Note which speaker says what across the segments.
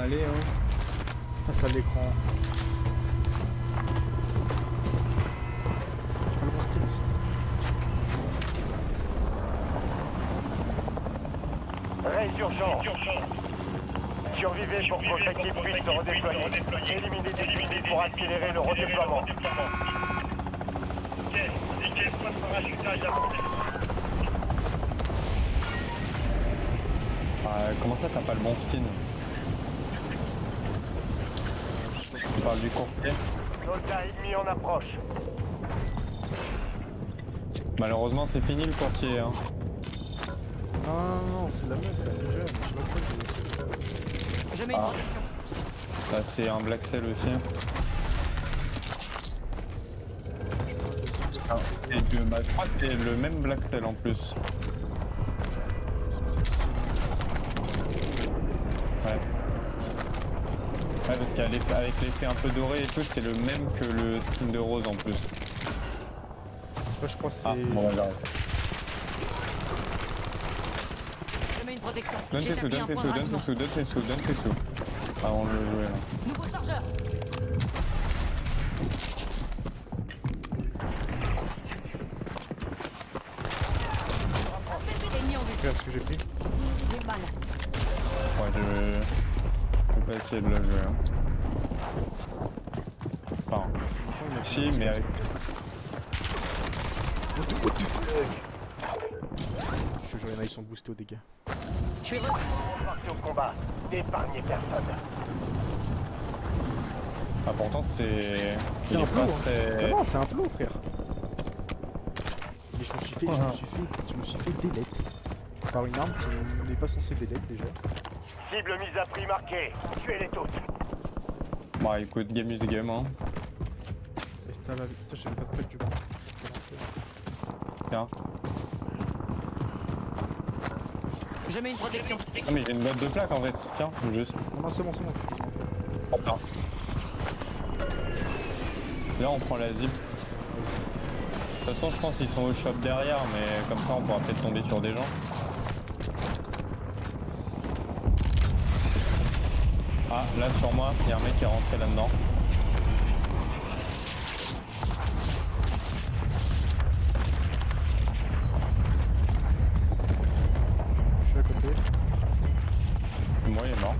Speaker 1: allez, hein. Face à l'écran. Le bon skin aussi.
Speaker 2: Résurgence. Survivez pour que votre équipe puisse se redéployer. Éliminez des unités pour accélérer le redéploiement.
Speaker 3: Ok, nickel, point de parachutage avancé.
Speaker 4: Comment ça t'as pas le bon skin? Tu parles du courtier?
Speaker 2: Soldat ennemi en approche.
Speaker 4: Malheureusement c'est fini le courtier hein.
Speaker 1: Non, c'est la meuf, elle est jeune, je sais pas pourquoi
Speaker 5: Je mets une protection.
Speaker 4: Là c'est un Black Cell aussi. Ah, et je crois que c'est le même Black Cell en plus. Ouais. Ouais parce qu'avec l'effet un peu doré et tout, c'est le même que le skin de Rose en plus.
Speaker 1: Ouais, je crois que c'est...
Speaker 4: Ah, bon bah j'arrête.
Speaker 5: Je mets une protection.
Speaker 4: Donne tes sous,
Speaker 5: J'établis un point de ralliement.
Speaker 4: donne tes sous. Avant de le jouer là.
Speaker 5: Nouveau chargeur. Ennemi en vue.
Speaker 1: Regarde ce que j'ai pris.
Speaker 5: J'ai mal.
Speaker 4: Ouais je vais pas essayer de le jouer hein. Enfin, si mais avec...
Speaker 1: Je te jure, il y en a, ils sont boostés aux dégâts.
Speaker 5: Je suis re...
Speaker 2: Partez au combat. N'épargnez personne.
Speaker 4: Ah pourtant c'est...
Speaker 1: C'est
Speaker 4: il
Speaker 1: un
Speaker 4: est
Speaker 1: plot,
Speaker 4: pas
Speaker 1: hein.
Speaker 4: très...
Speaker 1: Non, c'est un plot, frère. Mais je me suis fait délai par une arme qui n'est pas censée délai déjà.
Speaker 2: Cible mise à prix marquée. Tuez-les toutes.
Speaker 4: Bah écoute, game is game hein.
Speaker 1: Et c'était à la... Putain, j'avais pas de plaque du coup.
Speaker 4: Tiens.
Speaker 5: Je mets une protection.
Speaker 4: Ah mais j'ai une boîte de plaques en fait, tiens, juste.
Speaker 1: Non, c'est bon, je suis...
Speaker 4: Oh, putain. Là on prend la zip. De toute façon je pense qu'ils sont au shop derrière mais comme ça on pourra peut-être tomber sur des gens. Ah là sur moi, il y a un mec qui est rentré là-dedans.
Speaker 1: Je suis à côté.
Speaker 4: Moi il est mort.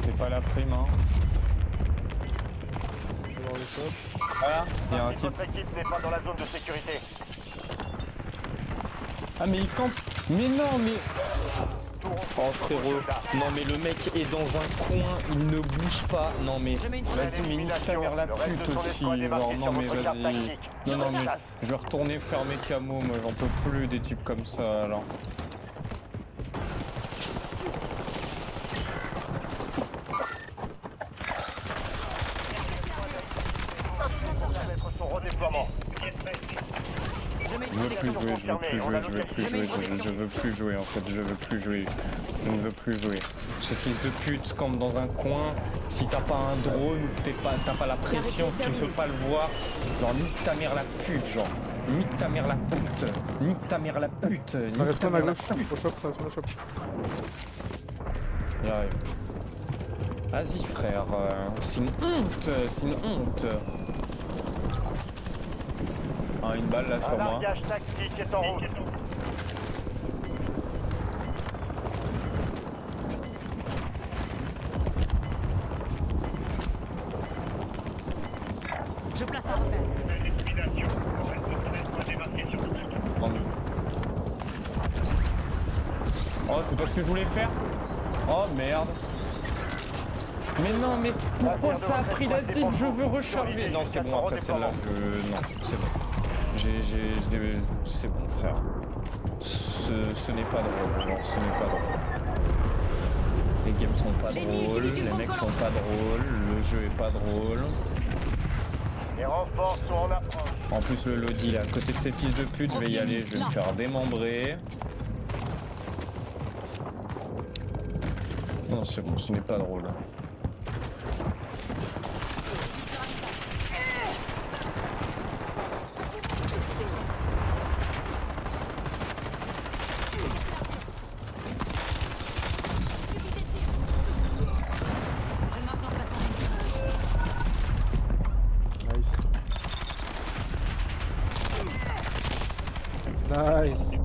Speaker 4: C'est pas la prime hein.
Speaker 1: Je vais voir le shop.
Speaker 4: Voilà, il y a un
Speaker 2: Si
Speaker 4: type.
Speaker 2: votre équipe n'est pas dans la zone de sécurité.
Speaker 4: Ah mais il campe. Mais non mais... Oh frérot, non mais le mec est dans un coin, il ne bouge pas, non mais vas-y mais nique ta mère la pute aussi, non mais vas-y. Non mais je vais retourner faire mes camos, moi j'en peux plus des types comme ça alors.
Speaker 2: Son redéploiement.
Speaker 5: Je mets une
Speaker 4: Je veux plus
Speaker 5: protection.
Speaker 4: jouer, je veux plus jouer en fait, je veux plus jouer. Je ne veux plus jouer. Ce fils de pute campe dans un coin, si t'as pas un drone ou que t'as pas la pression, tu ne peux pas le voir, genre nique ta mère la pute, genre. Nique ta mère la pute, nique ta mère la pute,
Speaker 1: Ça
Speaker 4: nique
Speaker 1: reste
Speaker 4: ta
Speaker 1: pas à
Speaker 4: mère la
Speaker 1: gauche.
Speaker 4: pute.
Speaker 1: Au shop, ça reste pas au shop.
Speaker 4: J'arrive. Vas-y frère, c'est une honte, c'est une honte. Ah, une balle là
Speaker 2: Un
Speaker 4: sur moi.
Speaker 2: largage tactique est en route.
Speaker 5: Je place un repère.
Speaker 3: Liquidation. Point démarqué sur tout.
Speaker 4: Tendu. Oh, c'est pas ce que je voulais faire. Oh merde. Mais non, mais pourquoi ça a pris la cible? Je veux recharger. Non, c'est bon, après celle-là, non, c'est bon. C'est bon, frère. Ce n'est pas drôle, non, ce n'est pas drôle. Les games sont pas
Speaker 5: L'ennemi
Speaker 4: drôles,
Speaker 5: utilise une
Speaker 4: les
Speaker 5: bombe
Speaker 4: mecs sont
Speaker 5: collante.
Speaker 4: pas drôles, le jeu est pas drôle.
Speaker 2: Les renforts sont en approche.
Speaker 4: En plus, le Lodi, il est à côté de ces fils de pute, je vais y aller, je vais me faire démembrer. Non, c'est bon, ce n'est pas drôle.
Speaker 1: Nice.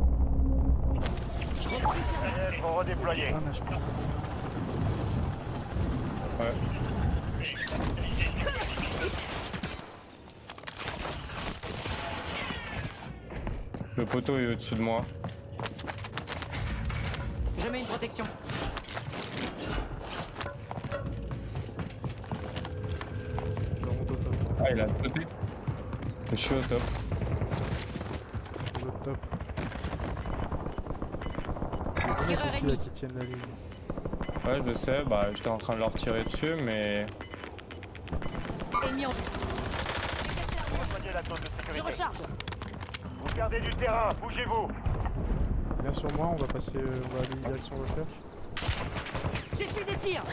Speaker 2: Être redéployé.
Speaker 1: Un HP.
Speaker 4: Ouais. Le poteau est au-dessus de moi.
Speaker 5: Je mets une protection.
Speaker 1: Je remonte au top.
Speaker 4: Ah, il a sauté. Je suis au top.
Speaker 1: Je suis au top.
Speaker 5: Tireur
Speaker 1: Ici,
Speaker 5: ennemi.
Speaker 1: là, qui tiennent la ligne.
Speaker 4: Ouais, je sais, bah j'étais en train de leur tirer dessus, mais.
Speaker 5: Ennemi en vue.
Speaker 2: Rejoignez la zone de
Speaker 5: Je
Speaker 2: sécurité.
Speaker 5: recharge.
Speaker 2: Vous perdez du terrain, bougez-vous.
Speaker 1: Viens sur moi, on va passer, on va aller direction recherche.
Speaker 5: J'essaie des tirs.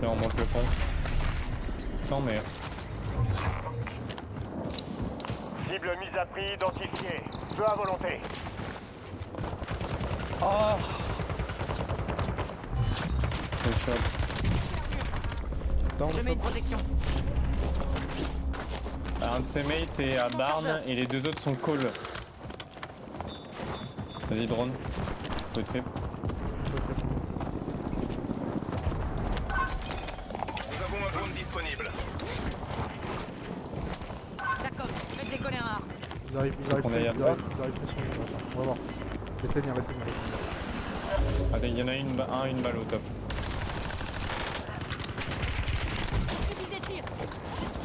Speaker 4: Là, on monte le pont. Non, mais.
Speaker 2: Cible mise à prix identifiée. Feu à volonté.
Speaker 4: Oh je chope.
Speaker 1: Down,
Speaker 5: Je mets une protection.
Speaker 4: Un de ses mates est à Barn et les deux autres sont call. Vas-y, drone. Le trip.
Speaker 3: Nous avons un drone disponible.
Speaker 5: D'accord. Faites décoller un art.
Speaker 1: Ils arrivent, ils arrivent,
Speaker 4: qu'on aille
Speaker 1: ils
Speaker 4: à
Speaker 1: arrivent, ils arrivent très sur nous. On va voir. Laissez venir, laissez venir.
Speaker 4: Allez, il y en a une balle au top.
Speaker 5: Subis des tirs.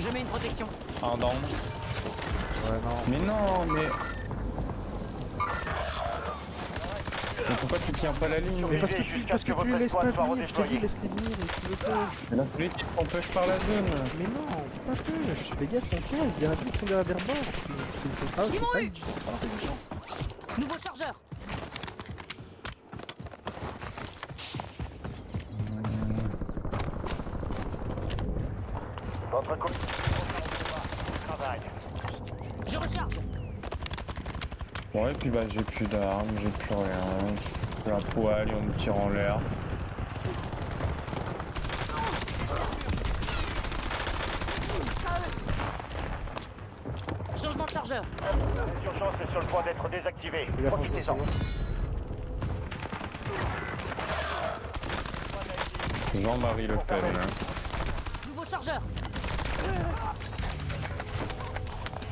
Speaker 5: Je mets une protection.
Speaker 4: Un down.
Speaker 1: Ouais, non.
Speaker 4: Mais non, mais. Mais pourquoi tu tiens pas la ligne?
Speaker 1: Mais parce que tu les laisses pas venir, je t'ai dit laisse-les venir et tu le push.
Speaker 4: Mais la politique, on push par la zone.
Speaker 1: Mais non, pas push. Les gars sont calmes, il y a un qui sont derrière des rebords. C'est pas intelligent.
Speaker 5: Nouveau chargeur.
Speaker 2: Votre travail.
Speaker 5: Je recharge.
Speaker 4: Ouais, et puis bah j'ai plus d'armes, j'ai plus rien. La poêle et on me tire en l'air.
Speaker 5: Changement de chargeur.
Speaker 2: La résurgence est sur le point d'être désactivée.
Speaker 1: Fais gaffe, on se
Speaker 2: Profitez-en.
Speaker 1: voit.
Speaker 4: Jean-Marie Le Pen. Hein.
Speaker 5: Nouveau chargeur.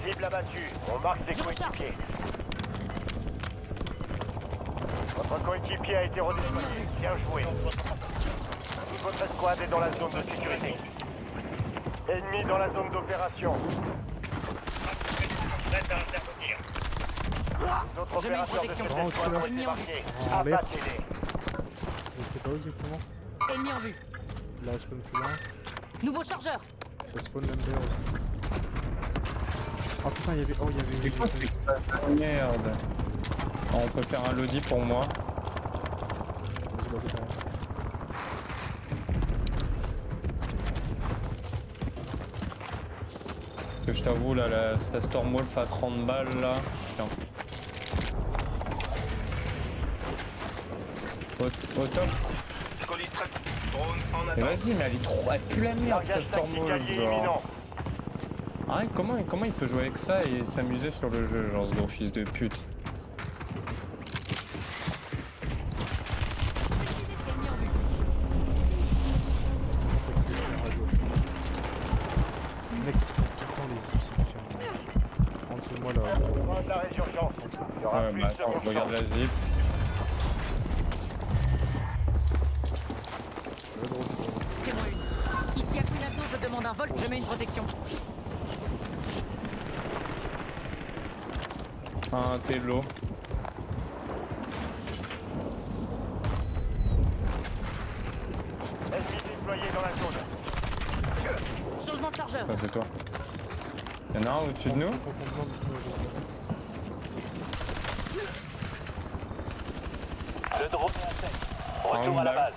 Speaker 2: Cible abattue. On marque ses
Speaker 5: Je recharge.
Speaker 2: coéquipiers. Votre coéquipier a été redéployé. Bien joué. Toute votre escouade est dans la zone de sécurité. Ennemi dans la zone d'opération.
Speaker 3: Prête à intervenir.
Speaker 2: Notre
Speaker 5: Je mets une
Speaker 2: opérateur de
Speaker 5: protection.
Speaker 2: cette
Speaker 1: Oh,
Speaker 2: escouade
Speaker 1: tu
Speaker 2: est
Speaker 5: l'as.
Speaker 2: débarqué.
Speaker 1: En l'air.
Speaker 2: Abattez-les.
Speaker 1: Je sais pas où exactement.
Speaker 5: Ennemi en vue.
Speaker 1: Là, spawn plus loin.
Speaker 5: Nouveau chargeur.
Speaker 1: Ça spawn l'Under aussi. Oh putain, il y avait. Oh, il y avait.
Speaker 4: C'est quoi merde. Oh, on peut faire un lodi pour moi.
Speaker 1: Vas-y, vas-y, t'as rien.
Speaker 4: Parce que je t'avoue, là, la Stormwolf à 30 balles, là. Tiens. Au top.
Speaker 3: Colis track. Drone en
Speaker 4: Mais
Speaker 3: attente.
Speaker 4: vas-y, mais elle pue la merde,
Speaker 2: Largage
Speaker 4: cette
Speaker 2: tactique
Speaker 4: Stormwolf,
Speaker 2: allié
Speaker 4: genre.
Speaker 2: imminent.
Speaker 4: Ah, comment il peut jouer avec ça et s'amuser sur le jeu, genre ce gros fils de pute.
Speaker 5: Ennemi en vue.
Speaker 1: Mec, tout le temps les zips, c'est différent. En dessous de moi là.
Speaker 2: Point de la résurgence. Il y aura
Speaker 4: Ouais,
Speaker 2: plus
Speaker 4: bah
Speaker 2: de
Speaker 4: attends, je regarde la
Speaker 2: circonstances.
Speaker 4: zip.
Speaker 5: C'était-moi une. Ici à Quinato, je demande un vol. Je mets une protection.
Speaker 4: Un télo.
Speaker 2: Ennemi déployé dans la zone.
Speaker 5: Changement de chargeur.
Speaker 4: Ça, c'est toi. Y'en a un au-dessus de nous?
Speaker 2: Le drone est à sec. Retour
Speaker 4: Ah,
Speaker 2: à la
Speaker 4: balle.
Speaker 2: base.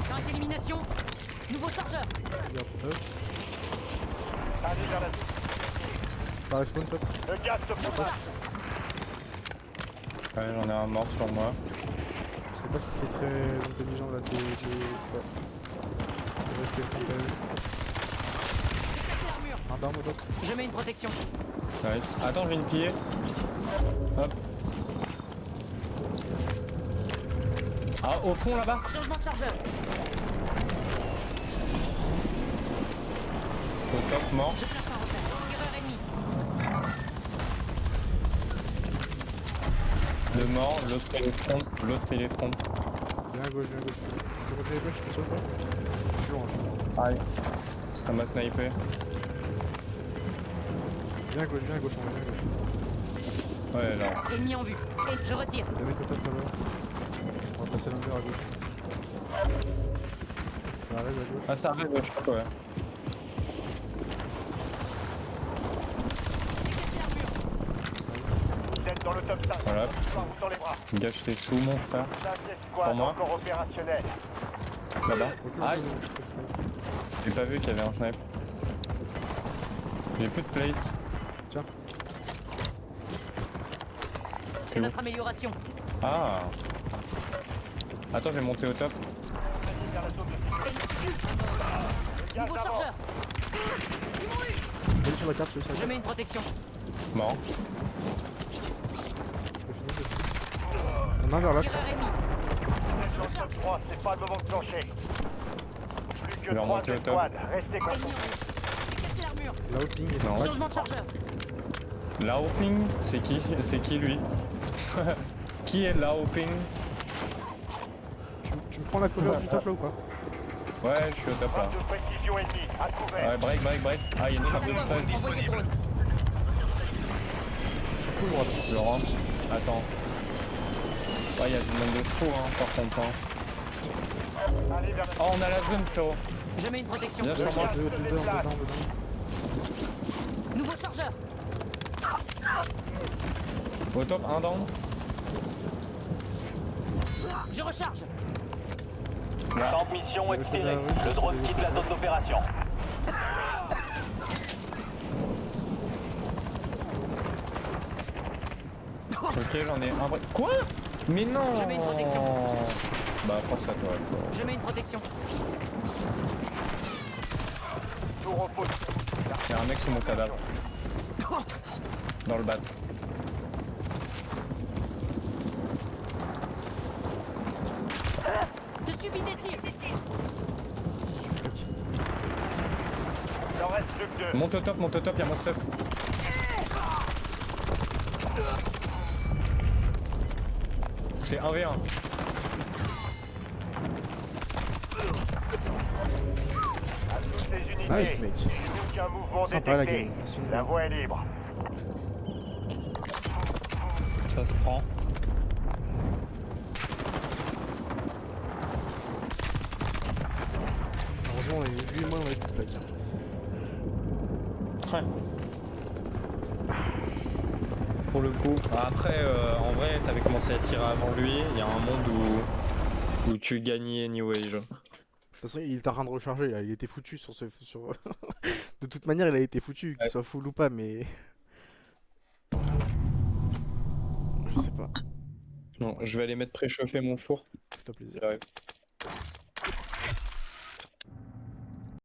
Speaker 5: 5 éliminations. Nouveau chargeur.
Speaker 2: Allez vers la zone.
Speaker 1: Ça respawn top.
Speaker 2: Le gaz se
Speaker 5: Je
Speaker 2: propage.
Speaker 5: recharge.
Speaker 4: Ouais, j'en ai un mort sur moi.
Speaker 1: sais pas si c'est très intelligent là de rester front à eux. Un down au doc.
Speaker 5: Je mets une protection.
Speaker 4: Nice. Attends, je vais une piller. Hop. Ah, au fond là-bas.
Speaker 5: Changement de chargeur.
Speaker 4: Au top, mort.
Speaker 5: Je place un repère. Tireur ennemi.
Speaker 4: Le mort, l'autre fait les fronts. L'autre fait les fronts.
Speaker 1: Viens à gauche, viens à gauche. Je refais les gauche, je suis sur le toit. Je suis loin.
Speaker 4: Aïe. Ça m'a snipé.
Speaker 1: Viens à gauche, on va bien à gauche.
Speaker 4: Ouais, là.
Speaker 5: Ennemi en vue. Et je retire.
Speaker 1: T'as mis côté là-bas. On va passer l'under à gauche. Ça arrive à gauche.
Speaker 4: Ah, ça arrive, je crois, ouais.
Speaker 2: Vous êtes dans le top 5.
Speaker 4: Voilà.
Speaker 2: Pas vous dans les bras.
Speaker 4: Gâche tes sous, mon frère.
Speaker 2: 5e squad
Speaker 4: Pour moi.
Speaker 2: encore opérationnel.
Speaker 4: Là-bas.
Speaker 1: Ok,
Speaker 4: Aïe.
Speaker 1: ok, ok.
Speaker 4: J'ai pas vu qu'il y avait un snipe. J'ai plus de plates.
Speaker 1: Tiens,
Speaker 5: C'est notre amélioration.
Speaker 4: Ah. Attends, je vais monter au top.
Speaker 2: Vers la zone de
Speaker 5: Nouveau chargeur.
Speaker 1: allez sur la carte, sur la
Speaker 5: Je
Speaker 1: carte.
Speaker 5: mets une protection.
Speaker 4: Mort.
Speaker 1: Je peux finir dessus. On a un vers là, je crois.
Speaker 5: Tireur ennemi.
Speaker 2: Dans le top 3, c'est pas le moment de clencher. Plus que
Speaker 4: Je vais
Speaker 2: 3
Speaker 4: remonter au top.
Speaker 2: squads, restez
Speaker 5: Ennemi en
Speaker 2: concentrés.
Speaker 5: vue. J'ai cassé l'armure.
Speaker 1: Là au ping.
Speaker 4: Non.
Speaker 1: Ouais.
Speaker 5: Changement de chargeur.
Speaker 4: Lao Ping, c'est qui? C'est qui lui? Qui est Lao Ping?
Speaker 1: Tu me prends la cover du top là ou pas?
Speaker 4: Ouais, je suis au top là.
Speaker 2: Frappe de précision ennemie, à couvert.
Speaker 4: Ouais, break. Ah, il y a une trappe de
Speaker 5: D'accord,
Speaker 4: feu.
Speaker 5: envoyez drone.
Speaker 1: Je suis full droite.
Speaker 4: Je rentre. Attends. Ouais, il y a du monde de fou, hein, par contre. Hein.
Speaker 2: Allez vers
Speaker 4: Oh, on a la zone, frérot.
Speaker 5: Je mets une protection.
Speaker 4: Bien sûr, moi.
Speaker 1: Dedans.
Speaker 5: Nouveau chargeur.
Speaker 4: Au top, un down.
Speaker 5: Je recharge.
Speaker 6: Temps de mission expiré. Le drone quitte la zone d'opération.
Speaker 4: Ok, j'en ai un break. Quoi? Mais non!
Speaker 5: Je mets une protection.
Speaker 4: Bah, force à toi.
Speaker 5: Je mets une protection.
Speaker 2: tout repose.
Speaker 4: Il y a un mec sous mon cadavre. Dans le bat.
Speaker 5: Je subis des tirs.
Speaker 2: Il en reste plus que 2.
Speaker 4: Monte au top, il y a mon stuff. C'est 1v1.
Speaker 2: À toutes les unités.
Speaker 1: Nice mec.
Speaker 2: Aucun mouvement
Speaker 1: Sympa, la
Speaker 2: détecté.
Speaker 1: game. Merci,
Speaker 2: La
Speaker 1: mec.
Speaker 2: voie est libre.
Speaker 4: Ça se prend.
Speaker 1: Heureusement on a eu 8 mois, on a eu toute la carte.
Speaker 4: Ouais. Pour le coup. Après, en vrai, t'avais commencé à tirer avant lui. Il y a un monde où tu gagnais anyway. Genre.
Speaker 1: De toute façon, il était en train de recharger, là. Il était foutu sur ce. De toute manière, il a été foutu, qu'il soit full ou pas, mais. Je sais pas.
Speaker 4: Non, je vais aller mettre préchauffer mon four.
Speaker 1: Fais-toi plaisir.
Speaker 4: J'arrive.